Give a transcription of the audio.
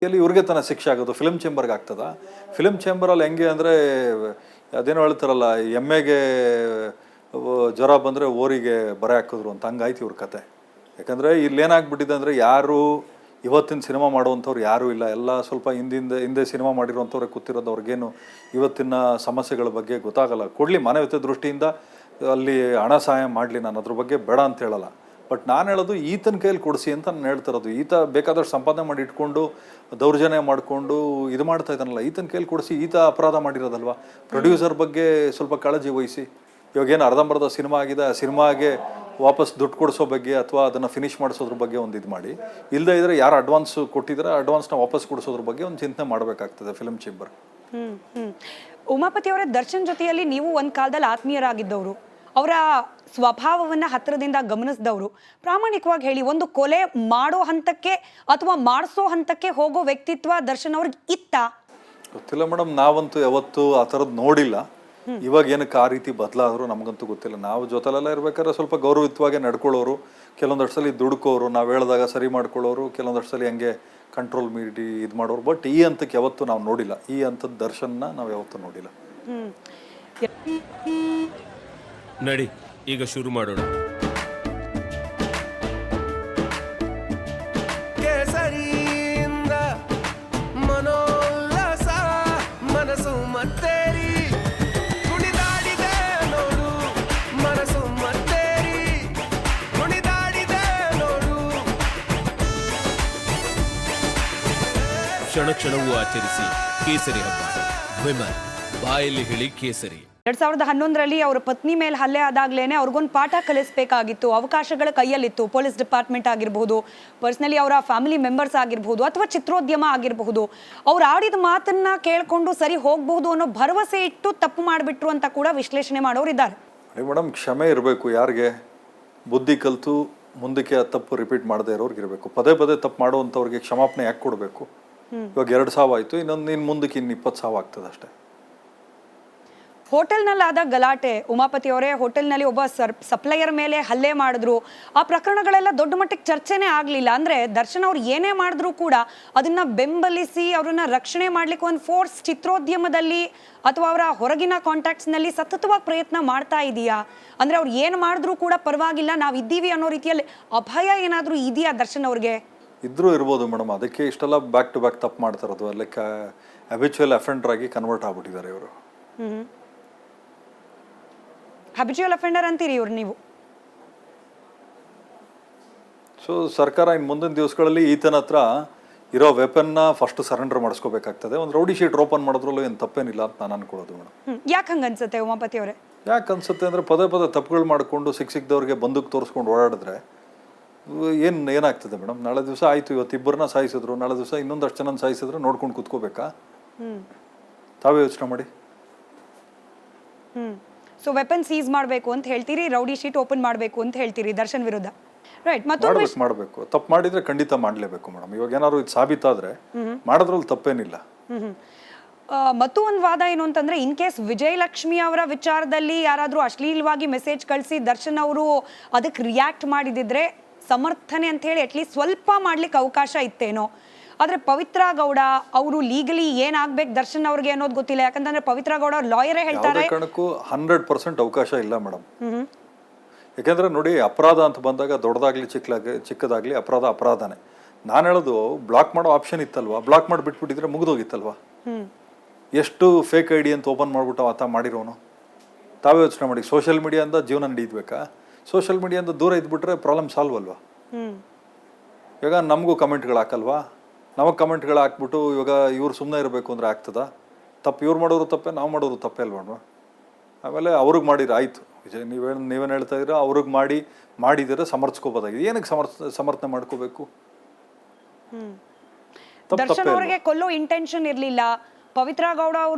ಇಲ್ಲಿ ಇವ್ರಿಗೆ ತಾನೇ ಶಿಕ್ಷೆ ಆಗೋದು, ಫಿಲ್ಮ್ ಚೇಂಬರ್ಗೆ ಆಗ್ತದ? ಫಿಲ್ಮ್ ಚೇಂಬರಲ್ಲಿ ಹೆಂಗೆ ಅಂದರೆ ಅದೇನೋ ಹೇಳ್ತಾರಲ್ಲ, ಎಮ್ಮೆಗೆ ಜ್ವರ ಬಂದರೆ ಓರಿಗೆ ಬರೆ ಹಾಕಿದ್ರು ಅಂತ, ಹಂಗಾಯ್ತು ಇವ್ರ ಕತೆ. ಯಾಕಂದರೆ ಇಲ್ಲಿ ಏನಾಗ್ಬಿಟ್ಟಿದೆ ಅಂದರೆ, ಯಾರು ಇವತ್ತಿನ ಸಿನಿಮಾ ಮಾಡುವಂಥವ್ರು ಯಾರೂ ಇಲ್ಲ, ಎಲ್ಲ ಸ್ವಲ್ಪ ಹಿಂದೆ ಸಿನಿಮಾ ಮಾಡಿರುವಂಥವ್ರೆ ಕೂತಿರೋದು. ಅವ್ರಿಗೇನು ಇವತ್ತಿನ ಸಮಸ್ಯೆಗಳ ಬಗ್ಗೆ ಗೊತ್ತಾಗಲ್ಲ. ಕೊಡಲಿ ಮಾನವೀಯತೆ ದೃಷ್ಟಿಯಿಂದ ಅಲ್ಲಿ ಹಣ ಸಹಾಯ ಮಾಡಲಿ, ನಾನು ಅದ್ರ ಬಗ್ಗೆ ಬೇಡ ಅಂತ ಹೇಳಲ್ಲ. ಬಟ್ ನಾನು ಹೇಳೋದು ಈತನ ಕೈಯಲ್ಲಿ ಕೊಡಿಸಿ ಅಂತ ನಾನು ಹೇಳ್ತಿರೋದು. ಈತ ಬೇಕಾದಷ್ಟು ಸಂಪಾದನೆ ಮಾಡಿ ಇಟ್ಕೊಂಡು ದೌರ್ಜನ್ಯ ಮಾಡಿಕೊಂಡು ಇದು ಮಾಡ್ತಾ ಇದ್ದಾನಲ್ಲ, ಈತನ ಕೈಯಲ್ಲಿ ಕೊಡಿಸಿ. ಈತ ಅಪರಾಧ ಮಾಡಿರೋದಲ್ವಾ. ಪ್ರೊಡ್ಯೂಸರ್ ಬಗ್ಗೆ ಸ್ವಲ್ಪ ಕಾಳಜಿ ವಹಿಸಿ. ಇವಾಗೇನು ಅರ್ಧಂಬರ್ಧ ಸಿನಿಮಾ ಆಗಿದೆ, ಆ ಸಿನಿಮಾಗೆ ವಾಪಸ್ ದುಡ್ಡು ಕೊಡಿಸೋ ಬಗ್ಗೆ ಅಥವಾ ಅದನ್ನು ಫಿನಿಷ್ ಮಾಡಿಸೋದ್ರ ಬಗ್ಗೆ ಒಂದು ಇದು ಮಾಡಿ, ಇಲ್ಲದೇ ಇದ್ರೆ ಯಾರು ಅಡ್ವಾನ್ಸ್ ಕೊಟ್ಟಿದ್ರೆ ಅಡ್ವಾನ್ಸ್ನ ವಾಪಸ್ ಕೊಡಿಸೋದ್ರ ಬಗ್ಗೆ ಒಂದು ಚಿಂತನೆ ಮಾಡಬೇಕಾಗ್ತದೆ ಫಿಲ್ಮ್ ಚೇಂಬರ್. ಉಮಾಪತಿ ಅವರ ದರ್ಶನ್ ಜೊತೆಯಲ್ಲಿ ನೀವು ಒಂದು ಕಾಲದಲ್ಲಿ ಆತ್ಮೀಯರಾಗಿದ್ದವರು, ಅವರ ಸ್ವಭಾವವನ್ನ ಹತ್ತಿರದಿಂದ ಗಮನಿಸಿದವರು. ಪ್ರಾಮಾಣಿಕವಾಗಿ ಹೇಳಿ, ಒಂದು ಕೊಲೆ ಮಾಡೋ ಹಂತಕ್ಕೆ ಅಥವಾ ಮಾಡಿಸೋ ಹಂತಕ್ಕೆ ಹೋಗೋ ವ್ಯಕ್ತಿತ್ವ ದರ್ಶನ್ ಅವ್ರಿಗೆ ಇತ್ತ? ಗೊತ್ತಿಲ್ಲ ಮೇಡಮ್, ನಾವಂತೂ ಯಾವತ್ತೂ ಆ ಥರದ್ದು ನೋಡಿಲ್ಲ. ಇವಾಗ ಏನಕ್ಕೆ ಆ ರೀತಿ ಬದಲಾದ್ರು ನಮಗಂತೂ ಗೊತ್ತಿಲ್ಲ. ನಾವು ಜೊತೆಲೆಲ್ಲ ಇರ್ಬೇಕಾದ್ರೆ ಸ್ವಲ್ಪ ಗೌರವಯುತವಾಗಿ ನಡ್ಕೊಳ್ಳೋರು, ಕೆಲವೊಂದಷ್ಟು ಸಲ ದುಡ್ಕೋರು, ನಾವು ಹೇಳಿದಾಗ ಸರಿ ಮಾಡ್ಕೊಳ್ಳೋರು, ಕೆಲವೊಂದಷ್ಟು ಸಲ ಹಂಗೆ ಕಂಟ್ರೋಲ್ ಮೀಡಿ ಇದು ಮಾಡೋರು. ಬಟ್ ಈ ಹಂತಕ್ಕೆ ಯಾವತ್ತೂ ನಾವು ನೋಡಿಲ್ಲ. ಈ ಹಂತದ ದರ್ಶನ್ನ ನಾವು ಯಾವತ್ತೂ ನೋಡಿಲ್ಲ. ನಡಿ ಈಗ ಶುರು ಮಾಡೋಣ. ಕೇಸರಿಯಿಂದ ಮನೋಲ್ಲಾಸ ಮನಸ್ಸು ಮತ್ತೇರಿ ಕುಣಿದಾಡಿದೆ ನೋಡು, ಮನಸ್ಸು ಮತ್ತೇರಿ ಕುಣಿದಾಡಿದೆ ನೋಡು. ಕ್ಷಣ ಕ್ಷಣವೂ ಆಚರಿಸಿ ಕೇಸರಿ ಹಬ್ಬ. ವಿಮಲ್ ಬಾಯಲ್ಲಿ ಹೇಳಿ ಕೇಸರಿ. 2011ರಲ್ಲಿ ಅವರ ಪತ್ನಿ ಮೇಲೆ ಹಲ್ಲೆ ಆದಾಗ್ಲೇನೆ ಅವ್ರಿಗೊಂದು ಪಾಠ ಕಲಿಸಬೇಕಾಗಿತ್ತು. ಅವಕಾಶಗಳ ಕೈಯಲ್ಲಿತ್ತು. ಪೊಲೀಸ್ ಡಿಪಾರ್ಟ್ಮೆಂಟ್ ಆಗಿರಬಹುದು, ಪರ್ಸನಲಿ ಅವರ ಫ್ಯಾಮಿಲಿ ಮೆಂಬರ್ಸ್ ಆಗಿರಬಹುದು, ಅಥವಾ ಚಿತ್ರೋದ್ಯಮ ಆಗಿರಬಹುದು. ಅವ್ರು ಆಡಿದ ಮಾತನ್ನ ಕೇಳ್ಕೊಂಡು ಸರಿ ಹೋಗಬಹುದು ಅನ್ನೋ ಭರವಸೆ ಇಟ್ಟು ತಪ್ಪು ಮಾಡಿಬಿಟ್ರು ಅಂತ ಕೂಡ ವಿಶ್ಲೇಷಣೆ ಮಾಡೋರು ಇದ್ದಾರೆ. ಮೇಡಮ್, ಕ್ಷಮೆ ಇರಬೇಕು. ಯಾರಿಗೆ ಬುದ್ಧಿ ಕಲಿತು ಮುಂದಕ್ಕೆ ಆ ತಪ್ಪು ರಿಪೀಟ್ ಮಾಡದೇ ಇರೋರ್ಗೆ ಇರಬೇಕು. ಪದೇ ಪದೇ ತಪ್ಪು ಮಾಡುವಂಥವ್ರಿಗೆ ಕ್ಷಮಾಪಣೆ ಯಾಕೆ ಕೊಡಬೇಕು? ಇವಾಗ 2 ಸಾವು ಆಯಿತು, ಇನ್ನು ಮುಂದಕ್ಕೆ ಇನ್ನು 20 ಸಾವು ಆಗ್ತದೆ ಅಷ್ಟೇ. ಹೋಟೆಲ್ನಲ್ಲಿ ಆದ ಗಲಾಟೆ, ಉಮಾಪತಿ ಅವರೇ, ಹೋಟೆಲ್ನಲ್ಲಿ ಒಬ್ಬ ಸಪ್ಲೈಯರ್ ಮೇಲೆ ಹಲ್ಲೆ ಮಾಡಿದ್ರು. ಆ ಪ್ರಕರಣಗಳೆಲ್ಲ ದೊಡ್ಡ ಮಟ್ಟಕ್ಕೆ ಚರ್ಚೆನೇ ಆಗಲಿಲ್ಲ. ಅಂದರೆ ದರ್ಶನ್ ಅವ್ರು ಏನೇ ಮಾಡಿದ್ರು ಕೂಡ ಅದನ್ನು ಬೆಂಬಲಿಸಿ ಅವ್ರನ್ನ ರಕ್ಷಣೆ ಮಾಡಲಿಕ್ಕೆ ಒಂದು ಫೋರ್ಸ್ ಚಿತ್ರೋದ್ಯಮದಲ್ಲಿ ಅಥವಾ ಅವರ ಹೊರಗಿನ ಕಾಂಟ್ಯಾಕ್ಟ್ಸ್ನಲ್ಲಿ ಸತತವಾಗಿ ಪ್ರಯತ್ನ ಮಾಡ್ತಾ ಇದೆಯಾ? ಅಂದರೆ ಅವ್ರು ಏನು ಮಾಡಿದ್ರು ಕೂಡ ಪರವಾಗಿಲ್ಲ, ನಾವು ಇದ್ದೀವಿ ಅನ್ನೋ ರೀತಿಯಲ್ಲಿ ಅಭಯ ಏನಾದರೂ ಇದೆಯಾ ದರ್ಶನ್ ಅವ್ರಿಗೆ? ಇದ್ರೂ ಇರ್ಬೋದು ಮೇಡಮ್. ಅದಕ್ಕೆ ಇಷ್ಟೆಲ್ಲ ಬ್ಯಾಕ್ ಟು ಬ್ಯಾಕ್ ತಪ್ಪು ಮಾಡ್ತಾ ಇರೋದು. ಲೈಕ್ ಹ್ಯಾಬಿಚುವಲ್ ಅಫೆಂಡರ್ ಆಗಿ ಕನ್ವರ್ಟ್ ಆಗ್ಬಿಟ್ಟಿದ್ದಾರೆ ಇವರು. ಹ್ಯಾಬಿಚುವಲ್ ಅಫೆಂಡರ್ ಅಂತೀರಿ ಇವ್ರು ನೀವು? ಸೊ ಸರ್ಕಾರ ಇನ್ನು ಮುಂದಿನ ದಿವಸಗಳಲ್ಲಿ ಈತನ ಹತ್ರ ಇರೋ ವೆಪನ್ನ ಫಸ್ಟ್ ಸರೆಂಡರ್ ಮಾಡಿಸ್ಕೋಬೇಕಾಗ್ತದೆ. ಒಂದು ರೌಡಿ ಶೀಟ್ ಓಪನ್ ಮಾಡೋದ್ರಲ್ಲೂ ಏನು ತಪ್ಪೇನಿಲ್ಲ ಅಂತ ನಾನು ಅನ್ಕೊಳ್ಳೋದು ಮೇಡಮ್. ಯಾಕೆ ಹಂಗೆ ಅನ್ಸುತ್ತೆ ಉಮಾಪತಿ ಅವರೇ? ಯಾಕೆ ಅನ್ಸುತ್ತೆ ಅಂದರೆ, ಪದೇ ಪದೇ ತಪ್ಪುಗಳು ಮಾಡಿಕೊಂಡು ಸಿಕ್ಕಿದವ್ರಿಗೆ ಬಂದೂಕು ತೋರಿಸ್ಕೊಂಡು ಓಡಾಡಿದ್ರೆ ಏನಾಗ್ತದೆ ಮೇಡಮ್? ನಾಳೆ ದಿವಸ ಆಯಿತು, ಇವತ್ತು ಇಬ್ಬರನ್ನ ಸಾಯಿಸಿದ್ರು, ನಾಳೆ ದಿವಸ ಇನ್ನೊಂದಷ್ಟು ಜನ ಸಾಯಿಸಿದ್ರೆ ನೋಡ್ಕೊಂಡು ಕೂತ್ಕೋಬೇಕಾ? ತಾವೇ ಯೋಚನೆ ಮಾಡಿ. ಸೊ ವೆಪನ್ ಸೀಸ್ ಮಾಡಬೇಕು ಅಂತ ಹೇಳ್ತೀರಿ, ರೌಡಿ ಶೀಟ್ ಓಪನ್ ಮಾಡಬೇಕು ಅಂತ ಹೇಳ್ತೀರಿ ದರ್ಶನ್ ವಿರುದ್ಧ, ರೈಟ್? ಮಾಡಬೇಕು. ತಪ್ಪು ಮಾಡಿದ್ರೆ ಖಂಡಿತ ಮಾಡಲೇಬೇಕು ಮೇಡಮ್. ಇವಾಗ ಏನಾದ್ರು ಇದು ಸಾಬೀತಾದ್ರೆ ಮಾಡೋದ್ರಲ್ಲಿ ತಪ್ಪೇನಿಲ್ಲ. ಮತ್ತು ಒಂದು ವಾದ ಏನು ಅಂತಂದ್ರೆ, ಇನ್ ಕೇಸ್ ವಿಜಯಲಕ್ಷ್ಮಿ ಅವರ ವಿಚಾರದಲ್ಲಿ ಯಾರಾದರೂ ಅಶ್ಲೀಲವಾಗಿ ಮೆಸೇಜ್ ಕಳಿಸಿ ದರ್ಶನ್ ಅವರು ಅದಕ್ಕೆ ರಿಯಾಕ್ಟ್ ಮಾಡಿದಿದ್ರೆ ಸಮರ್ಥನೆ ಅಂತ ಹೇಳಿ ಅಟ್ಲೀಸ್ಟ್ ಸ್ವಲ್ಪ ಮಾಡ್ಲಿಕ್ಕೆ ಅವಕಾಶ ಇತ್ತೇನೋ. ಆದ್ರೆ ಪವಿತ್ರ ಗೌಡ ಅವರು ಲೀಗಲಿ ಏನಾಗ್ಬೇಕು ದರ್ಶನ್ ಅವ್ರಿಗೆ ಅನ್ನೋದು ಗೊತ್ತಿಲ್ಲ. ಯಾಕಂತಂದ್ರೆ ಪವಿತ್ರ ಗೌಡ ಲಾಯರೇ ಹೇಳ್ತಾರೆ 100% ಅವಕಾಶ ಇಲ್ಲ ಮೇಡಮ್. ಯಾಕಂದ್ರೆ ನೋಡಿ, ಅಪರಾಧ ಅಂತ ಬಂದಾಗ ದೊಡ್ಡದಾಗ್ಲಿ ಚಿಕ್ಕದಾಗ್ಲಿ ಅಪರಾಧನೇ. ನಾನು ಹೇಳೋದು, ಬ್ಲಾಕ್ ಮಾಡೋ ಆಪ್ಷನ್ ಇತ್ತಲ್ವಾ, ಬ್ಲಾಕ್ ಮಾಡಿ ಬಿಟ್ಬಿಟ್ಟಿದ್ರೆ ಮುಗಿದೋಗಿತ್ತಲ್ವಾ. ಎಷ್ಟು ಫೇಕ್ ಐಡಿ ಅಂತ ಓಪನ್ ಮಾಡ್ಬಿಟ್ಟು ಆತ ಮಾಡಿರೋನು. ತಾವೇ ಯೋಚನೆ ಮಾಡಿ. ಸೋಷಿಯಲ್ ಮೀಡಿಯಾದಿಂದ ಜೀವನ ನಡೀದ್ಬೇಕಾ? ಸೋಷಿಯಲ್ ಮೀಡಿಯಾದಿಂದ ದೂರ ಇದ್ಬಿಟ್ರೆ ಪ್ರಾಬ್ಲಮ್ ಸಾಲ್ವ್ ಅಲ್ವಾ? ಇವಾಗ ನಮಗೂ ಕಮೆಂಟ್ಗಳು ಹಾಕಲ್ವಾ? ನಮಗೆ ಕಮೆಂಟ್ಗಳು ಹಾಕ್ಬಿಟ್ಟು ಇವಾಗ ಇವ್ರು ಸುಮ್ಮನೆ ಇರಬೇಕು ಅಂದರೆ ಆಗ್ತದ? ತಪ್ಪು ಇವ್ರು ಮಾಡೋರು ತಪ್ಪೇ, ನಾವು ಮಾಡೋರು ತಪ್ಪೇ ಅಲ್ವಾ? ಆಮೇಲೆ ಅವ್ರಿಗೆ ಮಾಡಿದ್ರೆ ಆಯಿತು. ವಿಜಯ್ ನೀವೇನು ಹೇಳ್ತಾ ಇದ್ದೀರಾ? ಅವ್ರಿಗೆ ಮಾಡಿದರೆ ಸಮರ್ಥಿಸ್ಕೋಬೋದಾಗಿದೆ. ಏನಕ್ಕೆ ಸಮರ್ಥನೆ ಮಾಡ್ಕೋಬೇಕು? ದರ್ಶನ್ ಅವರಿಗೆ ಕೊಲ್ಲೋ ಇಂಟೆನ್ಷನ್ ಇರಲಿಲ್ಲ. ಪವಿತ್ರ ಗೌಡ ಅವರು